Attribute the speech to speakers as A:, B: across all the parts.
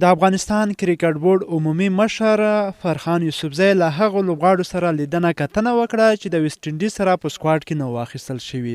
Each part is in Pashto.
A: د افغانستان کریکټ بورډ عمومي مشر فرhan yousafzai له هغو لوبغاړو سره لیدنه کتنه وکړه چې د ویستنډیز سره په سکواډ کې نه واخیستل شوي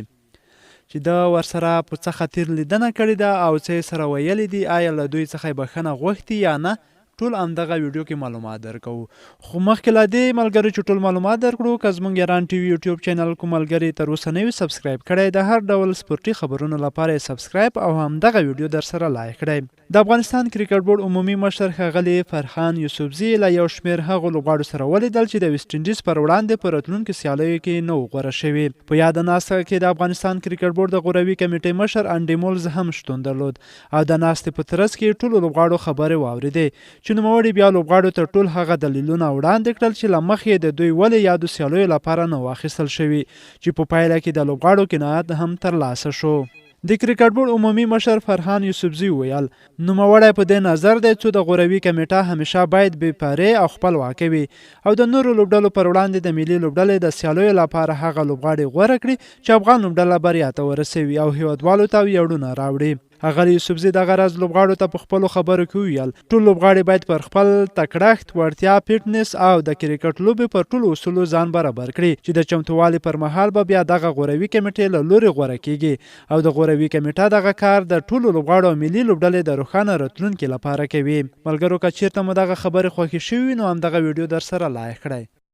A: چې د ورسره په څه خاطر لیدنه کړې ده او څه یې سره ویلي دي، آیا له دوی څخه یې بښنه غوښتي یا نه، ټول همدغه ویډیو کې معلومات درکوو. خو مخکې له دې ملګرو چې ټول معلومات درکړو، که زموږ ایران ټي وي یوټیوب چینل کوم ملګري تر اوسه نه وي سبسکرایب کړی، د هر ډول سپورټي خبرونو لپاره یې سبسکرایب او همدغه ویډیو در سره لایک کړئ. د افغانستان کریکټ بورډ عمومي مشر ښاغلي فرhan yousafzai له یو شمېر هغو لوبغاړو سره ولیدل چې د ویستنډیز پر وړاندې په راتلونکو سیالیو کې نه وو غوره شوي. په یاده ناسته کې د افغانستان کریکټ بورډ د غوروي کمیټې مشر انډیمولز هم شتون درلود او د ناستې په ترڅ کې ټولو لوبغاړو خبرې واورېدې چې نوموړي بیا لوبغاړو ته ټول هغه دلیلونه وړاندې کړل چې له مخې د دوی ولې یادو سیالیو لپاره نه واخیستل شوي، چې په پایله کې د لوبغاړو قناعت هم ترلاسه شو. د کریکټ بورډ عمومي مشر فرhan yousafzai ویل نوموړی په دې نظر دی چې د غوروي کمیټه همیشه باید بې پرې او خپلواکه وي او د نورو لوبډلو پر وړاندې د ملي لوبډلې د سیالیو لپاره هغه لوبغاړي غوره کړي چې افغان لوبډله بریا ته ورسوي او هیوادوالو ته ویاړونه راوړي. ښاغلي yousafzai دغه راز لوبغاړو ته په خپلو خبرو کې وویل ټول لوبغاړي باید پر خپل تکړښت، وړتیا، فټنس او د کرکټ لوبې پر ټولو اصولو ځان برابر کړي چې د چمتووالي پر مهال به بیا دغه غوروي کمیټې له لورې غوره کیږي او د غوروي کمیټه دغه کار د ټولو لوبغاړو او ملي لوبډلې د روښانه راتلونکي لپاره کوي. ملګرو که چیرته مو دغه خبرې خوښې شوي نو همدغه ویډیو در سره لایک کړئ.